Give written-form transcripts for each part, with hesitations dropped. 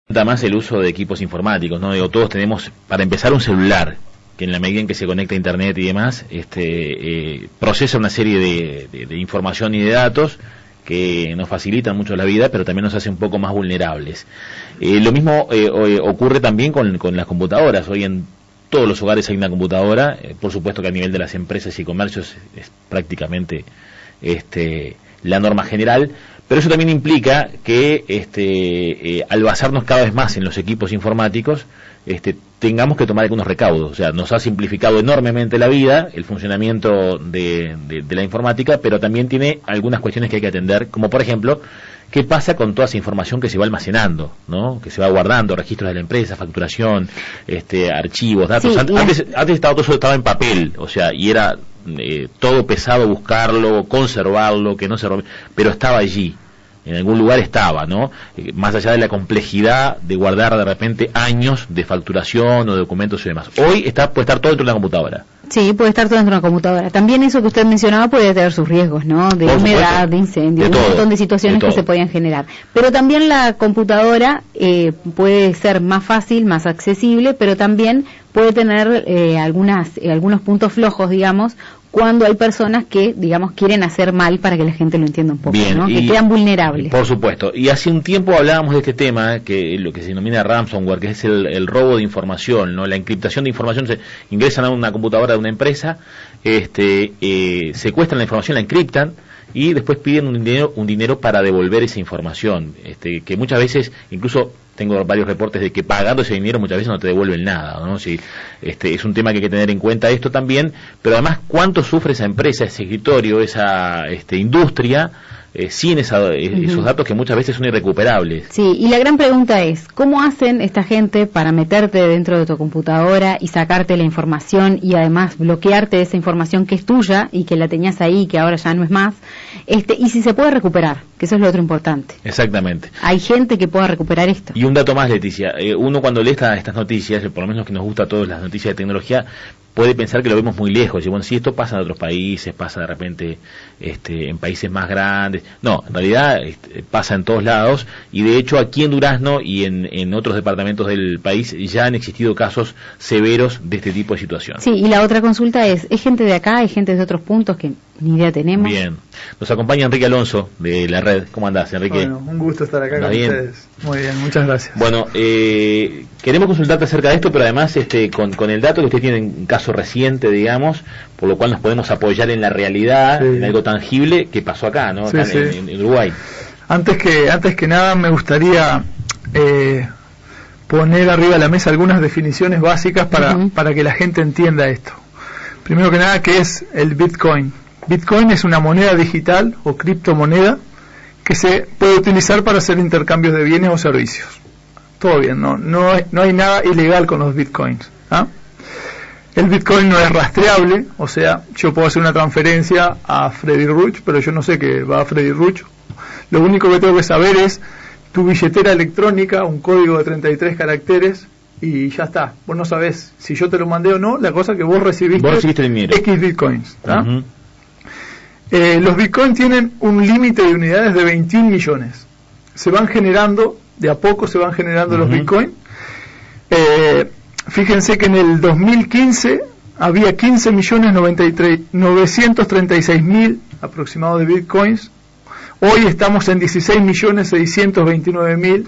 Más el uso de equipos informáticos, ¿no? Digo, todos tenemos, para empezar, un celular, que en la medida en que se conecta a internet y demás, procesa una serie de información y de datos que nos facilitan mucho la vida, pero también nos hace un poco más vulnerables. Lo mismo ocurre también con las computadoras. Hoy en todos los hogares hay una computadora, por supuesto que a nivel de las empresas y comercios es prácticamente la norma general, pero eso también implica que al basarnos cada vez más en los equipos informáticos, tengamos que tomar algunos recaudos. O sea, nos ha simplificado enormemente la vida, el funcionamiento de la informática, pero también tiene algunas cuestiones que hay que atender, como por ejemplo, ¿qué pasa con toda esa información que se va almacenando, ¿no? Que se va guardando, registros de la empresa, facturación, archivos, datos? Sí, antes todo eso estaba en papel, o sea, y era todo pesado buscarlo, conservarlo, que no se rompiera, pero estaba allí. En algún lugar estaba, ¿no? Más allá de la complejidad de guardar de repente años de facturación o de documentos y demás. Hoy puede estar todo dentro de una computadora. Sí, puede estar todo dentro de una computadora. También eso que usted mencionaba puede tener sus riesgos, ¿no? De humedad, de incendio, un montón de situaciones que se podían generar. Pero también la computadora puede ser más fácil, más accesible, pero también puede tener algunos puntos flojos, digamos, cuando hay personas que, digamos, quieren hacer mal para que la gente lo entienda un poco, bien, ¿no? Que quedan vulnerables. Por supuesto. Y hace un tiempo hablábamos de este tema, que lo que se denomina ransomware, que es el robo de información, ¿no? La encriptación de información. Se ingresan a una computadora de una empresa, secuestran la información, la encriptan, y después piden un dinero para devolver esa información, que muchas veces, incluso tengo varios reportes de que pagando ese dinero muchas veces no te devuelven nada, ¿no? Si, es un tema que hay que tener en cuenta esto también, pero además cuánto sufre esa empresa, ese escritorio, esa industria, sin esos datos que muchas veces son irrecuperables. Sí, y la gran pregunta es, ¿cómo hacen esta gente para meterte dentro de tu computadora y sacarte la información y además bloquearte esa información que es tuya y que la tenías ahí y que ahora ya no es más? Y si se puede recuperar, que eso es lo otro importante. Exactamente. Hay gente que pueda recuperar esto. Y un dato más, Leticia, uno cuando lee estas noticias, por lo menos que nos gusta a todos las noticias de tecnología, puede pensar que lo vemos muy lejos, y bueno, si esto pasa en otros países, pasa de repente en países más grandes, no, en realidad pasa en todos lados, y de hecho aquí en Durazno y en otros departamentos del país ya han existido casos severos de este tipo de situación. Sí, y la otra consulta es gente de acá, hay gente de otros puntos que ni idea tenemos? Bien, nos acompaña Enrique Alonso de la red. ¿Cómo andás, Enrique? Bueno, un gusto estar acá con ustedes. Muy bien, muchas gracias. Bueno, queremos consultarte acerca de esto, pero además con el dato que usted tiene en caso reciente, digamos, por lo cual nos podemos apoyar en la realidad, en algo tangible que pasó acá, ¿no? Acá en Uruguay. Antes que nada me gustaría poner arriba de la mesa algunas definiciones básicas para que la gente entienda esto. Primero que nada, ¿qué es el Bitcoin? Bitcoin es una moneda digital o criptomoneda que se puede utilizar para hacer intercambios de bienes o servicios. Todo bien, no hay nada ilegal con los Bitcoins. ¿Ah? El Bitcoin no es rastreable, o sea, yo puedo hacer una transferencia a Freddy Ruch, pero yo no sé que va a Freddy Ruch. Lo único que tengo que saber es tu billetera electrónica, un código de 33 caracteres, y ya está. Vos no sabés si yo te lo mandé o no, la cosa que vos recibiste X Bitcoins. ¿Tá? Los Bitcoins tienen un límite de unidades de 21 millones. Se van generando, de a poco se van generando los Bitcoins. Fíjense que en el 2015 había 15.936.000 aproximados de Bitcoins. Hoy estamos en 16.629.000.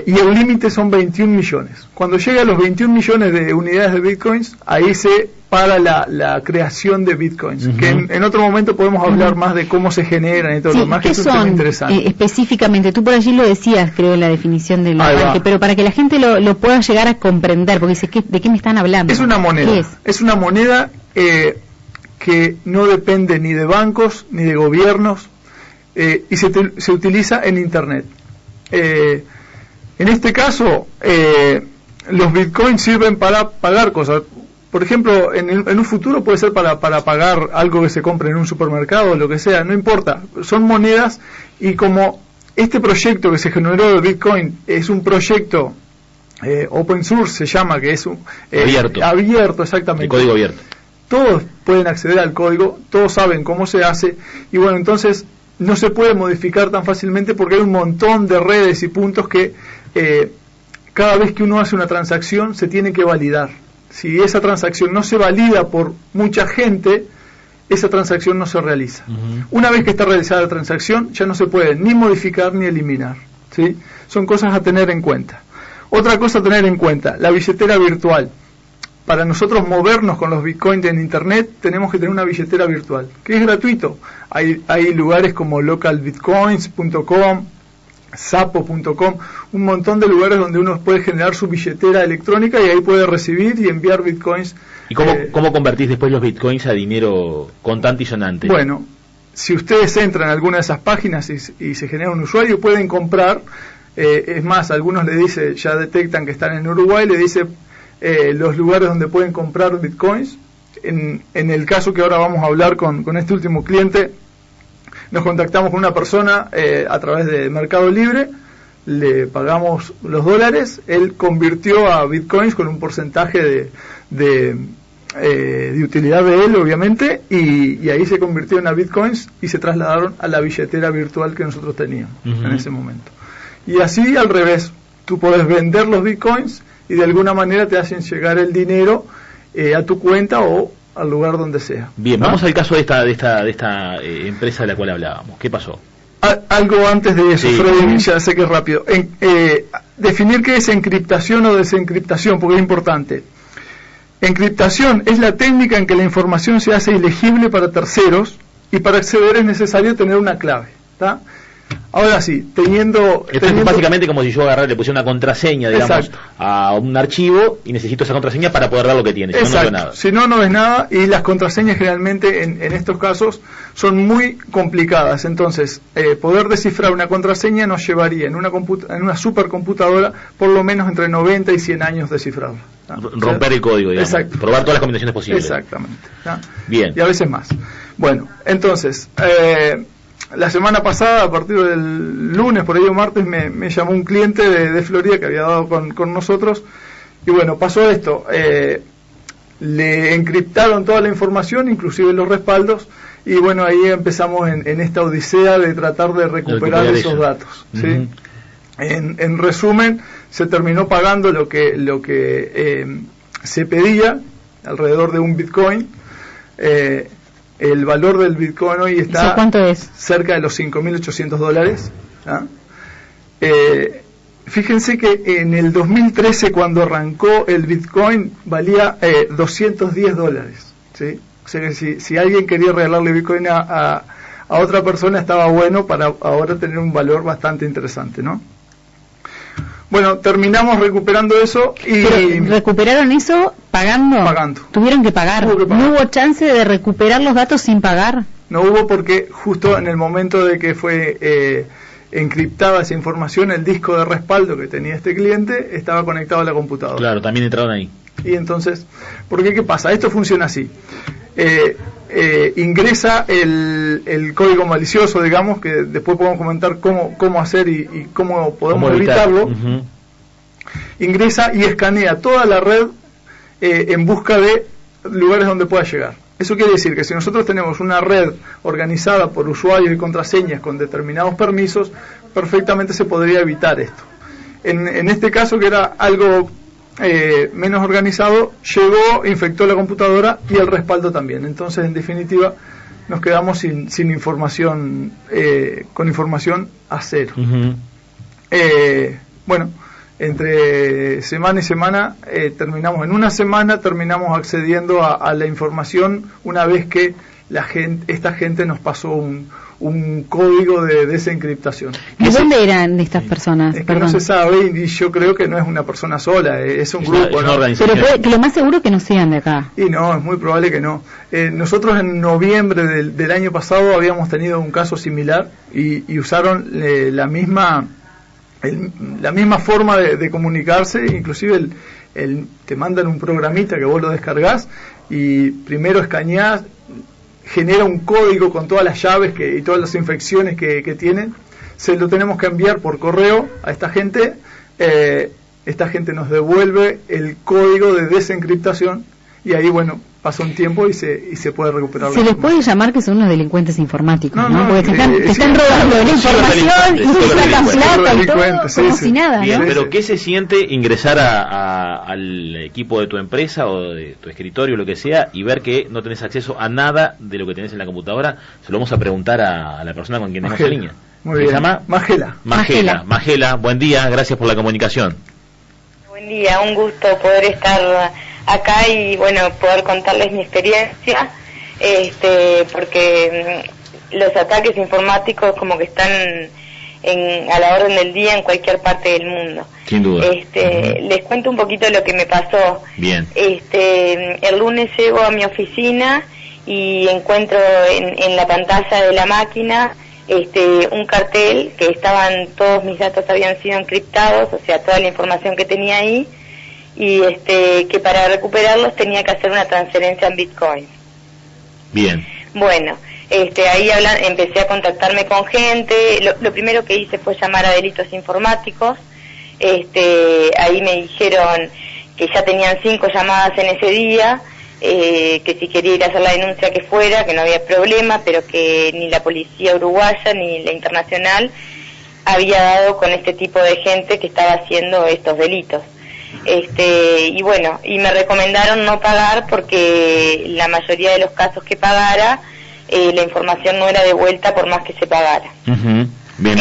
Y el límite son 21 millones. Cuando llega a los 21 millones de unidades de Bitcoins, ahí se para la creación de Bitcoins. Que en otro momento podemos hablar más de cómo se generan y todo lo demás, que eso es muy interesante. Específicamente, tú por allí lo decías, creo, en la definición del arranque, pero para que la gente lo pueda llegar a comprender, porque dice, ¿de qué me están hablando? Es una moneda. Es una moneda que no depende ni de bancos, ni de gobiernos, y se utiliza en Internet. En este caso, los bitcoins sirven para pagar cosas. Por ejemplo, en un futuro puede ser para pagar algo que se compre en un supermercado o lo que sea, no importa. Son monedas, y como este proyecto que se generó de Bitcoin es un proyecto open source, se llama, que es abierto, exactamente. El código abierto. Todos pueden acceder al código, todos saben cómo se hace, y bueno, entonces no se puede modificar tan fácilmente porque hay un montón de redes y puntos que cada vez que uno hace una transacción se tiene que validar. Si esa transacción no se valida por mucha gente, esa transacción no se realiza. Una vez que está realizada la transacción, ya no se puede ni modificar ni eliminar, ¿sí? Son cosas a tener en cuenta. Otra cosa a tener en cuenta, la billetera virtual. Para nosotros movernos con los bitcoins en internet, tenemos que tener una billetera virtual, que es gratuito. Hay lugares como localbitcoins.com, sapo.com, un montón de lugares donde uno puede generar su billetera electrónica y ahí puede recibir y enviar bitcoins. ¿Y cómo convertís después los bitcoins a dinero contante y sonante? Bueno, si ustedes entran a alguna de esas páginas y se genera un usuario, pueden comprar, es más, algunos le dice, ya detectan que están en Uruguay, le dice los lugares donde pueden comprar bitcoins. En el caso que ahora vamos a hablar con este último cliente, nos contactamos con una persona a través de Mercado Libre, le pagamos los dólares, él convirtió a bitcoins con un porcentaje de utilidad de él, obviamente, y ahí se convirtió en bitcoins y se trasladaron a la billetera virtual que nosotros teníamos en ese momento. Y así al revés, tú podés vender los bitcoins y de alguna manera te hacen llegar el dinero a tu cuenta o al lugar donde sea. Bien, ¿no? Vamos al caso de esta empresa de la cual hablábamos. ¿Qué pasó? Algo antes de eso, sí. Freddy, ya sé que es rápido. Definir qué es encriptación o desencriptación, porque es importante. Encriptación es la técnica en que la información se hace ilegible para terceros y para acceder es necesario tener una clave, ¿tá? Ahora sí, teniendo básicamente como si yo agarrara y le pusiera una contraseña, digamos, a un archivo y necesito esa contraseña para poder ver lo que tiene, si no, no veo nada. Si no, no ves nada, y las contraseñas generalmente en estos casos son muy complicadas. Entonces, poder descifrar una contraseña nos llevaría en una supercomputadora por lo menos entre 90 y 100 años descifrarla. Romper el código, digamos. Exacto. Probar todas las combinaciones posibles. Exactamente. Bien. Y a veces más. Bueno, entonces, la semana pasada, a partir del lunes, por ahí o martes, me llamó un cliente de Florida que había dado con nosotros. Y bueno, pasó esto. Le encriptaron toda la información, inclusive los respaldos. Y bueno, ahí empezamos en esta odisea de tratar de recuperar esos datos, ¿sí? En resumen, se terminó pagando lo que se pedía, alrededor de un bitcoin. El valor del bitcoin hoy está ¿cuánto es? Cerca de los $5.800. Fíjense que en el 2013, cuando arrancó el bitcoin, valía $210, ¿sí? O sea que si alguien quería regalarle bitcoin a otra persona, estaba bueno para ahora tener un valor bastante interesante, ¿no? Bueno, terminamos recuperando eso y... ¿Pero recuperaron eso pagando? Pagando. ¿Tuvieron que pagar? ¿No hubo chance de recuperar los datos sin pagar? No hubo, porque justo en el momento de que fue encriptada esa información, el disco de respaldo que tenía este cliente estaba conectado a la computadora. Claro, también entraron ahí. Y entonces, ¿qué pasa? Esto funciona así. Ingresa el código malicioso, digamos, que después podemos comentar cómo hacer y cómo podemos evitarlo. Ingresa y escanea toda la red en busca de lugares donde pueda llegar. Eso quiere decir que si nosotros tenemos una red organizada por usuarios y contraseñas con determinados permisos, perfectamente se podría evitar esto. En este caso, que era algo menos organizado, llegó, infectó la computadora y el respaldo también. Entonces, en definitiva, nos quedamos sin información, con información a cero. Bueno, entre semana y semana terminamos, en una semana terminamos accediendo a la información, una vez que esta gente nos pasó un código de desencriptación. ¿De dónde eran estas personas? Es que no se sabe, y yo creo que no es una persona sola, es un grupo, ¿no? Pero que lo más seguro que no sean de acá. Y no, es muy probable que no. Nosotros en noviembre del año pasado habíamos tenido un caso similar y usaron la misma forma de comunicarse. Inclusive te mandan un programita que vos lo descargás y primero escaneás, genera un código con todas las llaves y todas las infecciones que tienen. Se lo tenemos que enviar por correo a esta gente. Esta gente nos devuelve el código de desencriptación y ahí, bueno, pasa un tiempo y se puede recuperar. Se les puede llamar que son unos delincuentes informáticos, ¿no? Porque te están robando la información y se sacan plata y todo, como si nada, bien, ¿no? Pero ¿qué se siente ingresar al equipo de tu empresa o de tu escritorio, lo que sea, y ver que no tenés acceso a nada de lo que tenés en la computadora? Se lo vamos a preguntar a la persona con quien tenemos en línea. Muy bien. ¿Se llama? Magela, buen día, gracias por la comunicación. Buen día, un gusto poder estar acá y bueno, poder contarles mi experiencia, porque los ataques informáticos como que están a la orden del día en cualquier parte del mundo. Sin duda. Les cuento un poquito lo que me pasó. Bien. El lunes llego a mi oficina y encuentro en la pantalla de la máquina un cartel que estaban, todos mis datos habían sido encriptados, o sea, toda la información que tenía ahí, y que para recuperarlos tenía que hacer una transferencia en Bitcoin. Bien. Bueno, ahí empecé a contactarme con gente. Lo primero que hice fue llamar a delitos informáticos. Ahí me dijeron que ya tenían 5 llamadas en ese día, que si quería ir a hacer la denuncia que fuera, que no había problema, pero que ni la policía uruguaya ni la internacional había dado con este tipo de gente que estaba haciendo estos delitos. Y bueno, y me recomendaron no pagar porque la mayoría de los casos que pagara, la información no era devuelta por más que se pagara. Bien,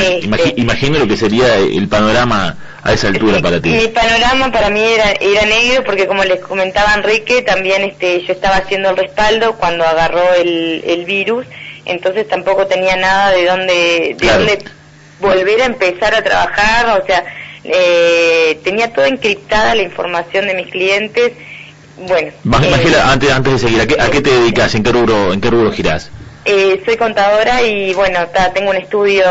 imagino lo que sería el panorama a esa altura para ti. Mi panorama para mí era negro porque, como les comentaba Enrique, también yo estaba haciendo el respaldo cuando agarró el virus, entonces tampoco tenía nada de dónde volver a empezar a trabajar, o sea, tenía toda encriptada la información de mis clientes. Bueno, Magela, antes de seguir, ¿a qué te dedicas? ¿En qué rubro girás? Soy contadora y bueno, tengo un estudio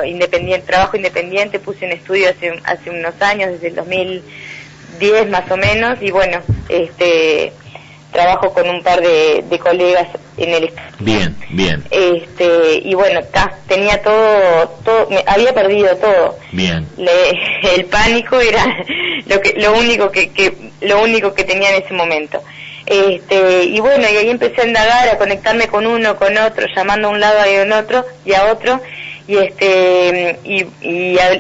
independiente, trabajo independiente, puse un estudio hace unos años, desde el 2010 más o menos, y bueno, trabajo con un par de colegas en el estudio. Bien. Y bueno, tenía todo, había perdido todo. Bien. El pánico era lo único que tenía en ese momento. Y bueno, y ahí empecé a indagar, a conectarme con uno, con otro, llamando a un lado y a otro, y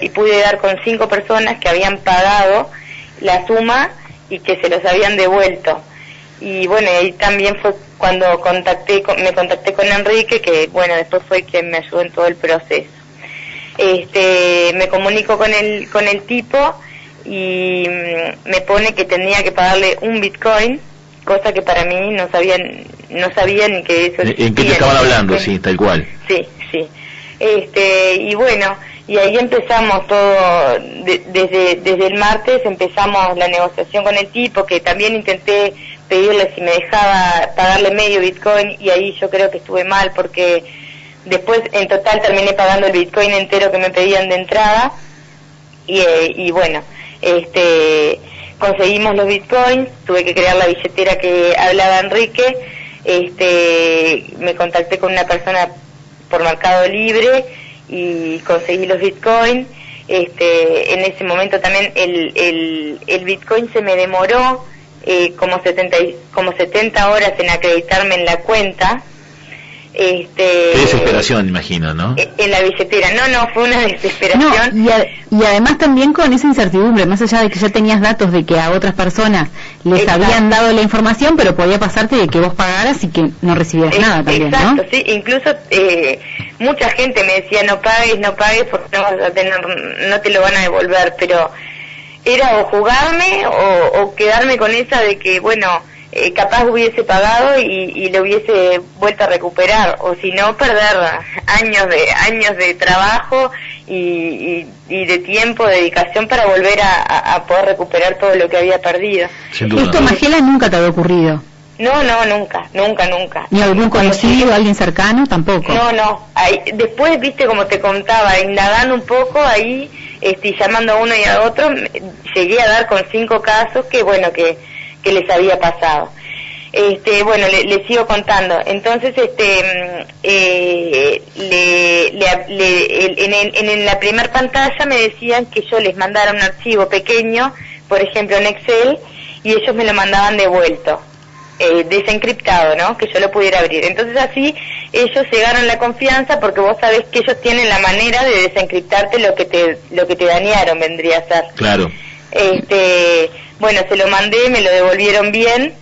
pude dar con 5 personas que habían pagado la suma y que se los habían devuelto. Y bueno, ahí también fue cuando me contacté con Enrique, que bueno, después fue quien me ayudó en todo el proceso. Me comunico con el tipo y me pone que tenía que pagarle un Bitcoin, cosa que para mí no sabía ni que eso existía. ¿En qué te estaban hablando? Sí, tal cual. Sí. Y bueno, y ahí empezamos todo, desde el martes empezamos la negociación con el tipo, que también intenté pedirle si me dejaba pagarle medio Bitcoin, y ahí yo creo que estuve mal, porque después en total terminé pagando el Bitcoin entero que me pedían de entrada, y bueno, conseguimos los Bitcoins, tuve que crear la billetera que hablaba Enrique, me contacté con una persona por Mercado Libre y conseguí los Bitcoins. En ese momento también el Bitcoin se me demoró como 70 horas en acreditarme en la cuenta. Qué desesperación, imagino, ¿no? En la billetera, no, fue una desesperación. No, y además también con esa incertidumbre, más allá de que ya tenías datos de que a otras personas les habían dado la información, pero podía pasarte de que vos pagaras y que no recibieras nada también, exacto, ¿no? Sí, incluso mucha gente me decía no pagues porque no te lo van a devolver, pero era o jugarme o quedarme con esa de que, bueno, capaz hubiese pagado y lo hubiese vuelto a recuperar, o si no, perder años de trabajo y de tiempo, de dedicación para volver a poder recuperar todo lo que había perdido. ¿Esto, Magela, nunca te había ocurrido? No, nunca. ¿Ni algún conocido, alguien cercano? Tampoco. No. Después, viste, como te contaba, indagando un poco ahí, llamando a uno y a otro, llegué a dar con 5 casos que, bueno, que les había pasado. Bueno, les sigo contando. Entonces, en la primera pantalla me decían que yo les mandara un archivo pequeño, por ejemplo en Excel, y ellos me lo mandaban devuelto. desencriptado, ¿no? Que yo lo pudiera abrir. Entonces así ellos llegaron la confianza, porque vos sabés que ellos tienen la manera de desencriptarte lo que te dañaron, vendría a ser. Claro. Bueno, se lo mandé, me lo devolvieron bien,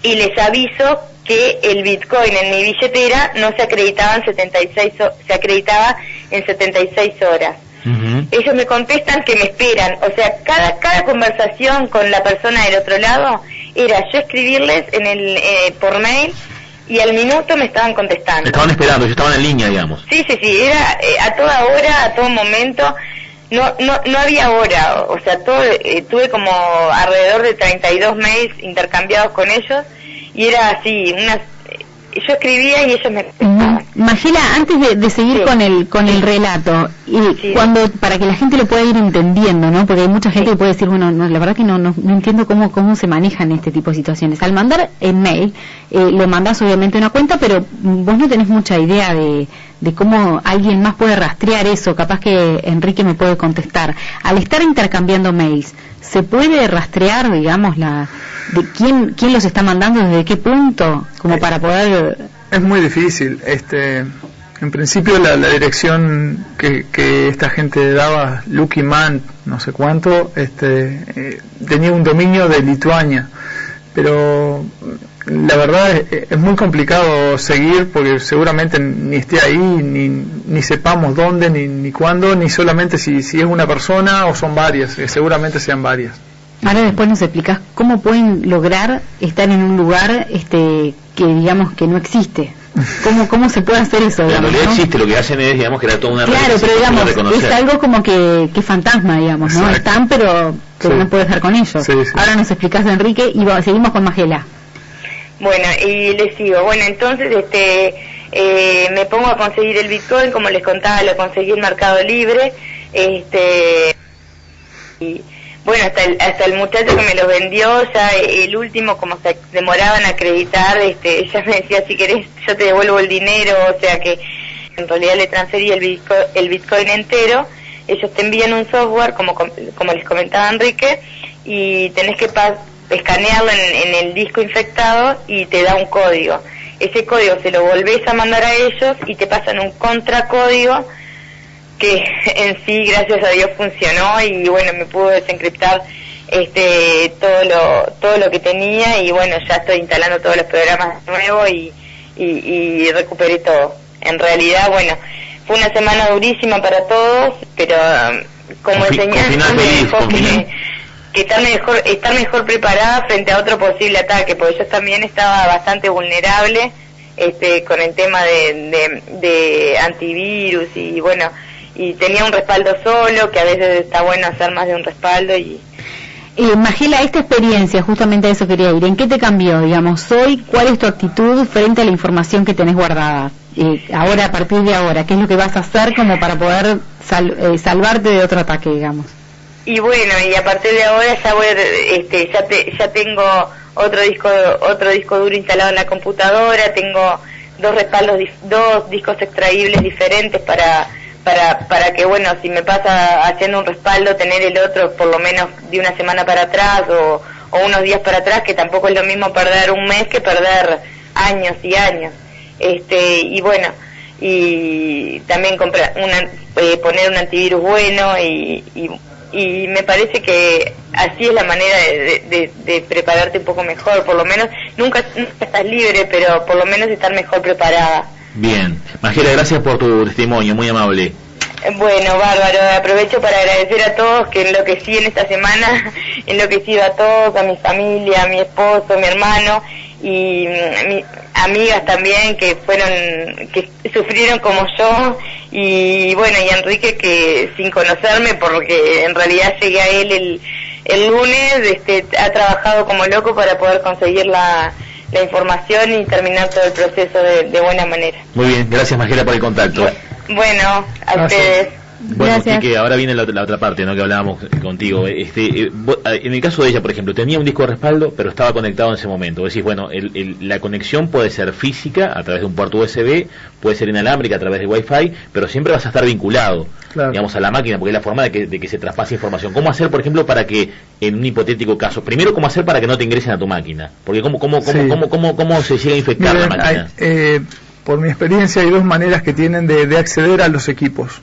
y les aviso que el Bitcoin en mi billetera no se acreditaba se acreditaba en 76 horas. Uh-huh. Ellos me contestan que me esperan, o sea, cada conversación con la persona del otro lado era yo escribirles por mail, y al minuto me estaban contestando. Me estaban esperando, yo estaba en línea, digamos. Sí, era a toda hora, a todo momento. No había hora, o sea, tuve como alrededor de 32 mails intercambiados con ellos, y era así, yo escribía y ellos me contestaban. Magela, antes de seguir con el relato, y para que la gente lo pueda ir entendiendo, ¿no? Porque hay mucha gente que puede decir, bueno, no, la verdad que no entiendo cómo se manejan este tipo de situaciones. Al mandar el mail, lo mandás obviamente a una cuenta, pero vos no tenés mucha idea de cómo alguien más puede rastrear eso. Capaz que Enrique me puede contestar. Al estar intercambiando mails, ¿se puede rastrear, digamos, de quién los está mandando, desde qué punto, como para poder...? Es muy difícil. En principio la dirección que esta gente daba, Lucky Man, no sé cuánto, tenía un dominio de Lituania, pero la verdad es muy complicado seguir, porque seguramente ni esté ahí, ni sepamos dónde, ni cuándo, ni solamente si es una persona o son varias, seguramente sean varias. Ahora después nos explicás cómo pueden lograr estar en un lugar que digamos que no existe. ¿Cómo se puede hacer eso? Digamos, en realidad, ¿no? Existe, lo que hacen es, digamos, crear toda una red. Claro, pero digamos, es algo como que fantasma, digamos, ¿no? Exacto. Están, pero no puedes estar con ellos. Sí. Ahora nos explicás, Enrique, y seguimos con Magela. Bueno, y les sigo. Bueno, entonces me pongo a conseguir el Bitcoin, como les contaba, lo conseguí en Mercado Libre, y bueno, hasta el muchacho que me los vendió, ya el último, como se demoraban a acreditar, ella me decía, si querés yo te devuelvo el dinero, o sea que en realidad le transferí el Bitcoin entero. Ellos te envían un software, como les comentaba Enrique, y tenés que escanearlo en el disco infectado, y te da un código. Ese código se lo volvés a mandar a ellos, y te pasan un contracódigo, que en sí, gracias a Dios, funcionó, y bueno, me pudo desencriptar todo lo que tenía, y bueno, ya estoy instalando todos los programas de nuevo, y recuperé todo. En realidad, bueno, fue una semana durísima para todos, pero como enseñanza me dejó que estar mejor preparada frente a otro posible ataque, porque yo también estaba bastante vulnerable con el tema de antivirus, y bueno, y tenía un respaldo solo, que a veces está bueno hacer más de un respaldo. Magela, esta experiencia, justamente a eso quería ir, ¿en qué te cambió, digamos, hoy? ¿Cuál es tu actitud frente a la información que tenés guardada? Ahora, a partir de ahora, ¿qué es lo que vas a hacer como para poder salvarte de otro ataque, digamos? Y bueno, y a partir de ahora ya tengo otro disco duro instalado en la computadora, tengo dos discos extraíbles diferentes para que, bueno, si me pasa haciendo un respaldo, tener el otro por lo menos de una semana para atrás o unos días para atrás, que tampoco es lo mismo perder un mes que perder años y años. Y bueno, y también poner un antivirus bueno, y me parece que así es la manera de prepararte un poco mejor, por lo menos, nunca estás libre, pero por lo menos estar mejor preparada. Bien, Magela, gracias por tu testimonio, muy amable. Bueno, bárbaro, aprovecho para agradecer a todos que enloquecí en esta semana, enloquecido a todos, a mi familia, a mi esposo, a mi hermano, y mis amigas también que sufrieron como yo, y bueno, y a Enrique, que sin conocerme, porque en realidad llegué a él el lunes, ha trabajado como loco para poder conseguir la información y terminar todo el proceso de buena manera. Muy bien, gracias Magela por el contacto. Bueno, a ustedes. Bueno, gracias. Que ahora viene la otra parte, ¿no? Que hablábamos contigo. En el caso de ella, por ejemplo, tenía un disco de respaldo, pero estaba conectado en ese momento. Vos decís, bueno, la conexión puede ser física a través de un puerto USB, puede ser inalámbrica a través de Wi-Fi, pero siempre vas a estar vinculado, digamos, a la máquina, porque es la forma de que se traspase información. ¿Cómo hacer, por ejemplo, para que en un hipotético caso, primero, cómo hacer para que no te ingresen a tu máquina? Porque cómo se llega a infectar la máquina. Por mi experiencia hay dos maneras que tienen de acceder a los equipos.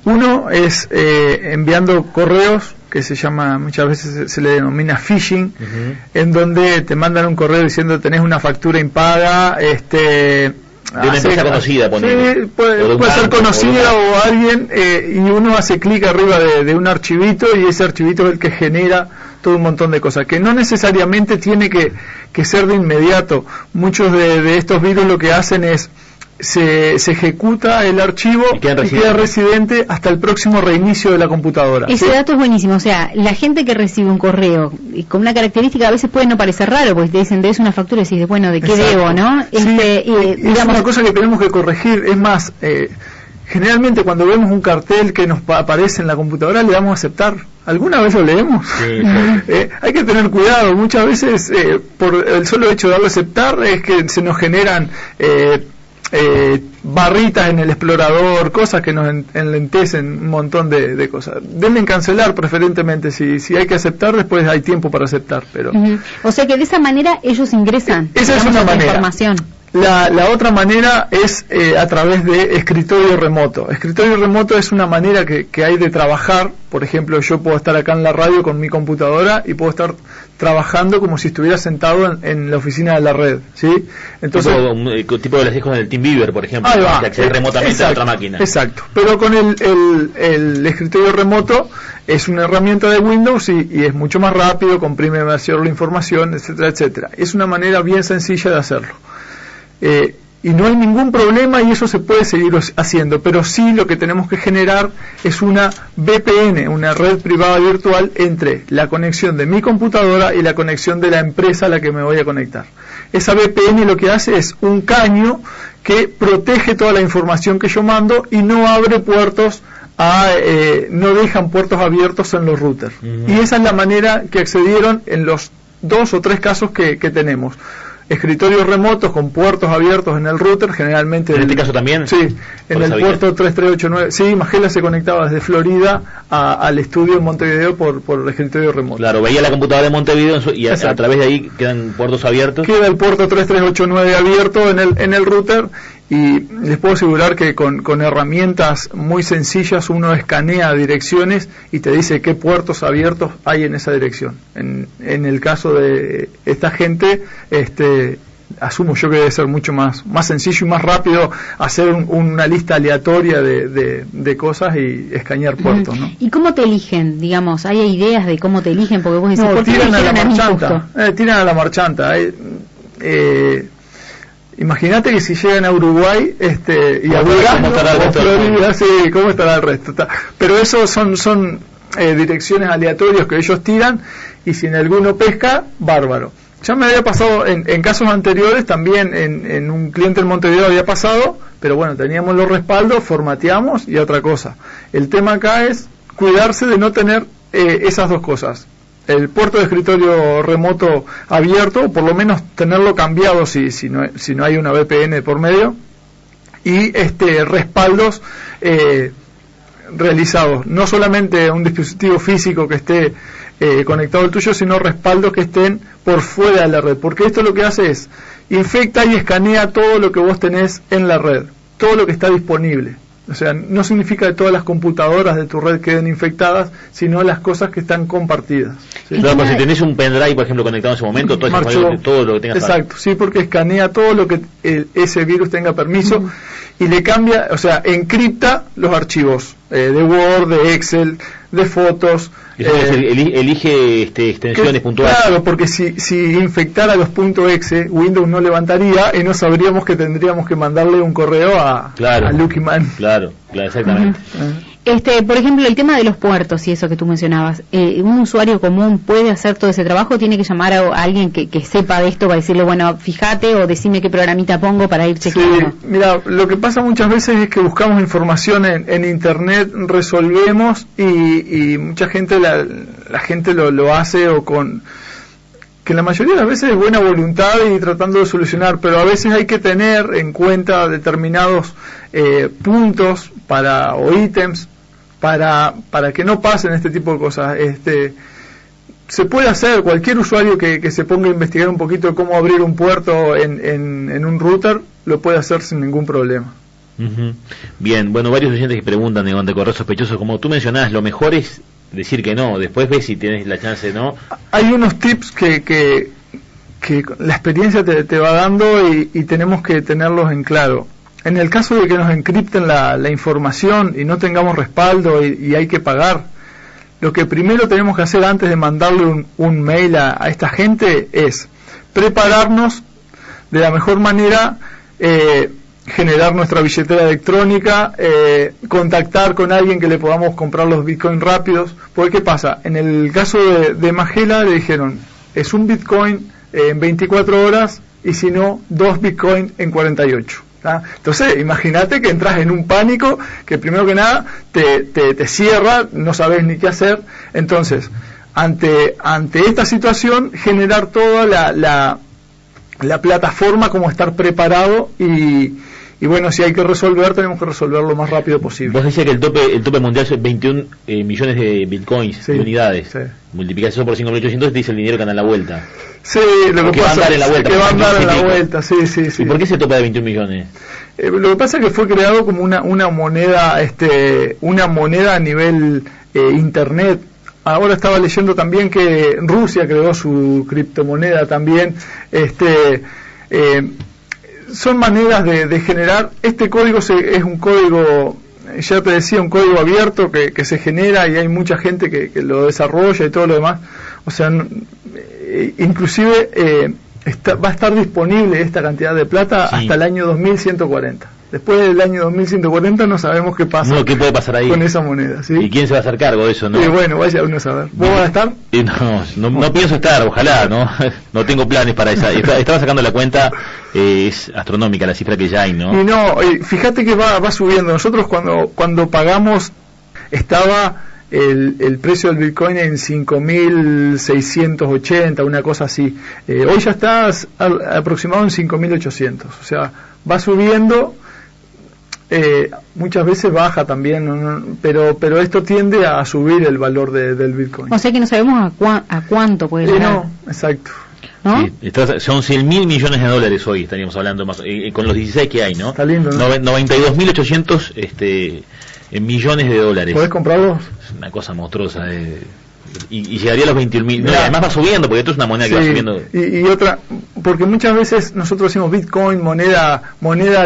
Uno es enviando correos, que se llama, muchas veces se le denomina phishing, en donde te mandan un correo diciendo tenés una factura impaga, de una empresa conocida, sí, puede ser conocida o alguien, y uno hace clic arriba de un archivito, y ese archivito es el que genera todo un montón de cosas, que no necesariamente tiene que ser de inmediato. Muchos de estos virus lo que hacen es se ejecuta el archivo y queda residente hasta el próximo reinicio de la computadora. Ese dato es buenísimo. O sea, la gente que recibe un correo y con una característica a veces puede no parecer raro, porque te dicen, debes una factura y decís, bueno, ¿de qué debo, no? Sí, es una cosa que tenemos que corregir. Es más, generalmente cuando vemos un cartel que nos aparece en la computadora le damos a aceptar. ¿Alguna vez lo leemos? Sí. Hay que tener cuidado. Muchas veces por el solo hecho de darle a aceptar es que se nos generan barritas en el explorador, cosas que nos enlentecen un montón de cosas. Denle cancelar preferentemente, si hay que aceptar, después hay tiempo para aceptar. Pero o sea que de esa manera ellos ingresan esa es una manera. Información. La otra manera es a través de escritorio remoto. Escritorio remoto es una manera que hay de trabajar. Por ejemplo, yo puedo estar acá en la radio con mi computadora y puedo estar trabajando como si estuviera sentado en la oficina de la red, ¿sí? Entonces, tipo de las hijos del TeamViewer, por ejemplo, que accede remotamente a otra máquina. Exacto, pero con el escritorio remoto es una herramienta de Windows y es mucho más rápido, comprime mayor la información, etcétera, etcétera. Es una manera bien sencilla de hacerlo. Y no hay ningún problema y eso se puede seguir haciendo, pero sí lo que tenemos que generar es una VPN, una red privada virtual entre la conexión de mi computadora y la conexión de la empresa a la que me voy a conectar. Esa VPN lo que hace es un caño que protege toda la información que yo mando y no abre puertos, no dejan puertos abiertos en los routers. Y esa es la manera que accedieron en los 2 o 3 casos que tenemos. Escritorios remotos con puertos abiertos en el router, generalmente... ¿En este caso también? Sí, en el puerto 3389. Sí, Magela se conectaba desde Florida al estudio en Montevideo por escritorio remoto. Claro, veía la computadora de Montevideo y a través de ahí quedan puertos abiertos. Queda el puerto 3389 abierto en el router, y les puedo asegurar que con herramientas muy sencillas uno escanea direcciones y te dice qué puertos abiertos hay en esa dirección. En el caso de esta gente, asumo yo que debe ser mucho más sencillo y más rápido hacer una lista aleatoria de cosas y escanear puertos, ¿no? ¿Y cómo te eligen? Digamos, ¿hay ideas de cómo te eligen? Porque vos decís, no, tiran a la marchanta. Tiran a la marchanta. Imagínate que si llegan a Uruguay y a Florida, sí, ¿cómo estará el resto? Pero eso son direcciones aleatorias que ellos tiran, y si en alguno pesca, bárbaro. Ya me había pasado en casos anteriores, también en un cliente en Montevideo había pasado, pero bueno, teníamos los respaldos, formateamos y otra cosa. El tema acá es cuidarse de no tener esas dos cosas. El puerto de escritorio remoto abierto, o por lo menos tenerlo cambiado si no hay una VPN por medio, y respaldos realizados, no solamente un dispositivo físico que esté conectado al tuyo, sino respaldos que estén por fuera de la red, porque esto lo que hace es infecta y escanea todo lo que vos tenés en la red, todo lo que está disponible. O sea, no significa que todas las computadoras de tu red queden infectadas, sino las cosas que están compartidas, ¿sí? Claro, pues si tenés un pendrive, por ejemplo, conectado en ese momento, todo lo que tengas. Exacto, sí, porque escanea todo lo que ese virus tenga permiso y le cambia, o sea, encripta los archivos de Word, de Excel, de fotos. Elige extensiones puntuales. Claro, porque si infectara los .exe, Windows no levantaría y no sabríamos que tendríamos que mandarle un correo a Lucky Man. Claro, exactamente. Por ejemplo, el tema de los puertos y eso que tú mencionabas, ¿un usuario común puede hacer todo ese trabajo o tiene que llamar a alguien que sepa de esto para decirle, bueno, fíjate o decime qué programita pongo para ir chequeando? Sí, mira, lo que pasa muchas veces es que buscamos información en internet, resolvemos y mucha gente, la gente lo hace o con... que la mayoría de las veces es buena voluntad y tratando de solucionar, pero a veces hay que tener en cuenta determinados puntos o ítems para que no pasen este tipo de cosas. Se puede hacer, cualquier usuario que se ponga a investigar un poquito de cómo abrir un puerto en un router, lo puede hacer sin ningún problema. Uh-huh. Bien, bueno, varios oyentes que preguntan de correo sospechoso, como tú mencionabas, lo mejor es decir que no, después ves si tienes la chance, ¿no? Hay unos tips que la experiencia te va dando y tenemos que tenerlos en claro. En el caso de que nos encripten la información y no tengamos respaldo y hay que pagar, lo que primero tenemos que hacer antes de mandarle un mail a esta gente es prepararnos de la mejor manera, generar nuestra billetera electrónica, contactar con alguien que le podamos comprar los bitcoins rápidos, porque ¿qué pasa? En el caso de Magela le dijeron, es un bitcoin en 24 horas y si no, 2 bitcoins en 48. ¿Ah? Entonces, imagínate que entras en un pánico que primero que nada te cierra, no sabes ni qué hacer. Entonces, ante esta situación, generar toda la plataforma, como estar preparado y bueno, si hay que resolver, tenemos que resolverlo lo más rápido posible. Vos decías que el tope mundial son 21 millones de bitcoins, sí, de unidades. Sí. Multiplicás eso por 5.800 te dice el dinero que anda en la vuelta. Sí, lo que pasa es que va a andar en la vuelta, sí. ¿Y por qué se topa de 21 millones? Lo que pasa es que fue creado como una moneda a nivel internet. Ahora estaba leyendo también que Rusia creó su criptomoneda también. Son maneras de generar. Este código es un código, ya te decía, un código abierto que se genera y hay mucha gente que lo desarrolla y todo lo demás. O sea, inclusive va a estar disponible esta cantidad de plata hasta el año 2140. Después del año 2140 no sabemos qué pasa. No, ¿qué puede pasar ahí con esa moneda? ¿Sí? ¿Y quién se va a hacer cargo de eso? ¿No? Bueno, vaya uno a saber. ¿Vos vas a estar? No pienso estar, ojalá, ¿no? No tengo planes para esa. Estaba sacando la cuenta, es astronómica la cifra que ya hay, ¿no? Y no, fíjate que va subiendo. Nosotros cuando pagamos estaba el precio del Bitcoin en 5.680, una cosa así. Hoy ya está aproximado en 5.800. O sea, va subiendo. Muchas veces baja también, pero esto tiende a subir el valor del Bitcoin. O sea que no sabemos a cuánto puede llegar. No, exacto. ¿No? Sí, son 100.000 millones de dólares hoy, estaríamos hablando más, con los 16 que hay, ¿no? Está lindo, ¿no? 92.800 millones de dólares. ¿Podés comprarlos? Es una cosa monstruosa. Y llegaría a los 21.000. No, además va subiendo, porque esto es una moneda que va subiendo. Y otra, porque muchas veces nosotros decimos Bitcoin, moneda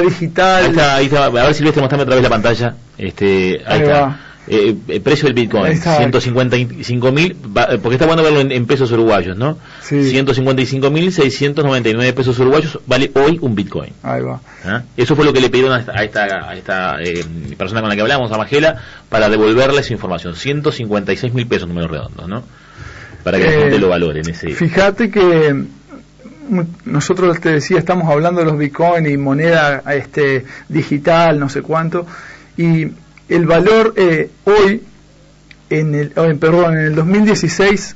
digital. Ahí está. A ver, Silvestre, mostrame otra vez la pantalla. Ahí está. El precio del Bitcoin, 155.000, porque está bueno verlo en pesos uruguayos, ¿no? Sí. 155.699 pesos uruguayos vale hoy un Bitcoin. Ahí va. ¿Ah? Eso fue lo que le pidieron a esta persona con la que hablamos, a Magela, para devolverle esa información. 156.000 pesos, números redondos, ¿no? Para que la gente lo valore en ese. Fíjate que nosotros, te decía, estamos hablando de los Bitcoin y moneda digital, no sé cuánto, y el valor hoy, en el 2016,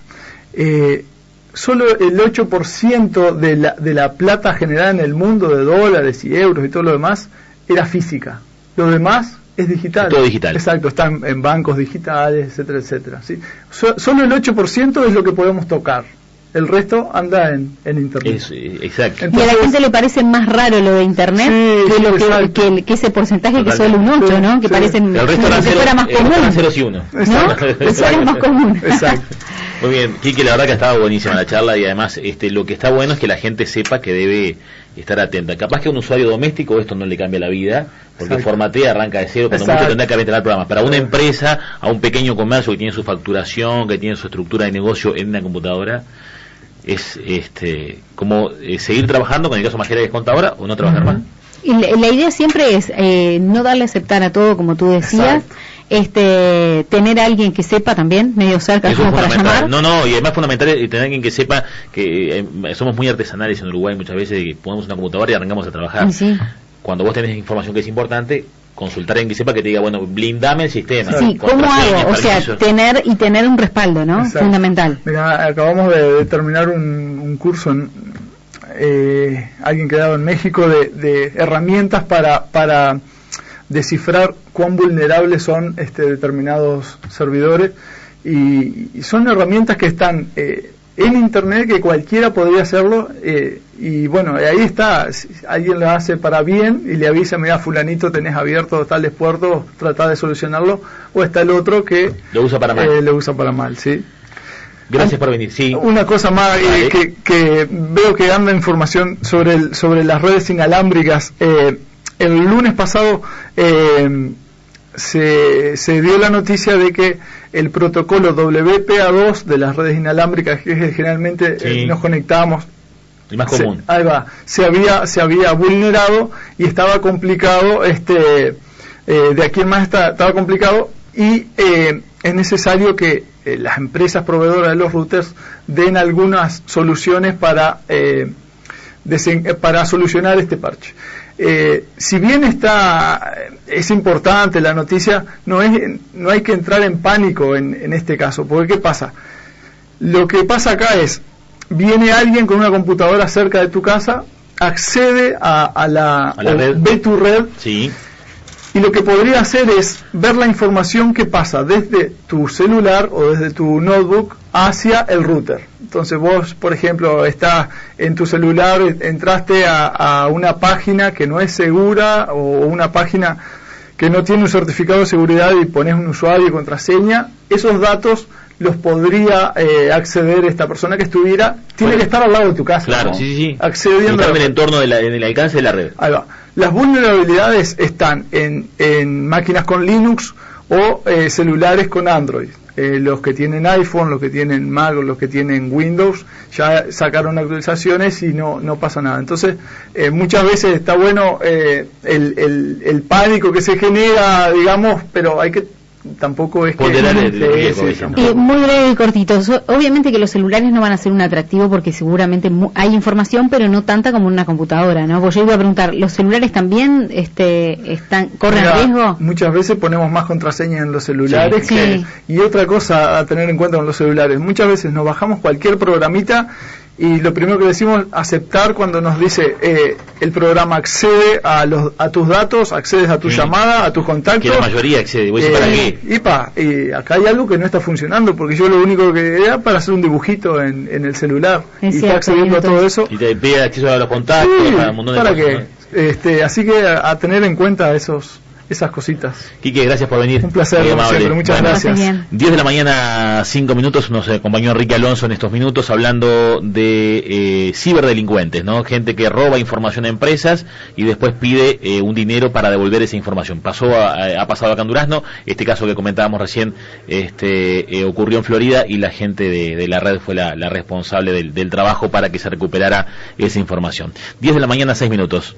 solo el 8% de la plata generada en el mundo, de dólares y euros y todo lo demás, era física. Lo demás es digital. Es todo digital. Exacto, están en bancos digitales, etcétera, etcétera. ¿Sí? Solo el 8% es lo que podemos tocar. El resto anda en internet. Exacto. Entonces, y a la gente le parece más raro lo de internet que ese porcentaje. Totalmente. Que solo un 8, ¿no? Que parecen el resto fuera más común. Eran ceros y uno. ¿No? Eso es más común. Exacto. Muy bien, Quique, la verdad que estaba buenísima la charla y además lo que está bueno es que la gente sepa que debe estar atenta. Capaz que a un usuario doméstico esto no le cambia la vida, porque formatea, arranca de cero, cuando mucho tendrá que aventar programas. Para una empresa, a un pequeño comercio que tiene su facturación, que tiene su estructura de negocio en una computadora, es como seguir trabajando, con el caso Magela que es contadora, o no trabajar más. Y la idea siempre es no darle a aceptar a todo, como tú decías, tener a alguien que sepa también, medio cerca, como para llamar. No, y además fundamental es tener a alguien que sepa que somos muy artesanales en Uruguay muchas veces, que ponemos una computadora y arrancamos a trabajar. Sí. Cuando vos tenés información que es importante, consultar a alguien que sepa, que te diga, bueno, blindame el sistema. Sí, ¿cómo hago? O sea, tener un respaldo, ¿no? Exacto. Fundamental. Mira, acabamos de terminar un curso alguien que ha dado en México de herramientas para descifrar cuán vulnerables son determinados servidores, y son herramientas que están en internet, que cualquiera podría hacerlo, y bueno, ahí está. Si alguien lo hace para bien y le avisa, mira, fulanito, tenés abierto tales puertos, trata de solucionarlo, o está el otro que lo usa para mal. Sí. Gracias por venir. Sí. Una cosa más, que veo que anda información sobre las redes inalámbricas. El lunes pasado se dio la noticia de que el protocolo WPA2 de las redes inalámbricas, que generalmente nos conectábamos, el más común, se había vulnerado y estaba complicado. De aquí en más estaba complicado, y es necesario que las empresas proveedoras de los routers den algunas soluciones para solucionar este parche. Si bien es importante la noticia, no hay que entrar en pánico en este caso, porque ¿qué pasa? Lo que pasa acá es, viene alguien con una computadora cerca de tu casa, accede a la red, ve tu red, sí, y lo que podría hacer es ver la información que pasa desde tu celular o desde tu notebook hacia el router. Entonces vos, por ejemplo, estás en tu celular, entraste a una página que no es segura, o una página que no tiene un certificado de seguridad, y pones un usuario y contraseña. Esos datos los podría acceder esta persona que tiene que estar al lado de tu casa. Claro, ¿no? Sí. Accediendo en el entorno en el alcance de la red. Ahí va. Las vulnerabilidades están en máquinas con Linux o celulares con Android. Los que tienen iPhone, los que tienen Mac o los que tienen Windows ya sacaron actualizaciones y no pasa nada. Entonces, muchas veces está bueno el pánico que se genera, digamos, pero hay que tampoco es que muy breve y cortito. Obviamente que los celulares no van a ser un atractivo, porque seguramente hay información, pero no tanta como en una computadora, ¿no? Pues yo iba a preguntar, ¿los celulares también corren riesgo? Muchas veces ponemos más contraseñas en los celulares. Sí. Y otra cosa a tener en cuenta con los celulares, muchas veces nos bajamos cualquier programita y lo primero que decimos, aceptar, cuando nos dice el programa accede a tus datos, accedes a tu llamada, a tus contactos. Que la mayoría accede, voy a decir, ¿para qué? Y acá hay algo que no está funcionando, porque yo lo único que era para hacer un dibujito en el celular, es y cierto, está accediendo a todo eso. Y te pide acceso a los contactos, para un montón de ¿para cosas, qué? ¿No? Así que a tener en cuenta esas cositas. Quique, gracias por venir. Un placer, siempre, muchas gracias. 10 de la mañana, 5 minutos, nos acompañó Enrique Alonso en estos minutos hablando de ciberdelincuentes, ¿no? Gente que roba información a empresas y después pide un dinero para devolver esa información. Ha pasado acá en Durazno, este caso que comentábamos recién ocurrió en Florida, y la gente de la red fue la responsable del trabajo para que se recuperara esa información. 10 de la mañana, 6 minutos.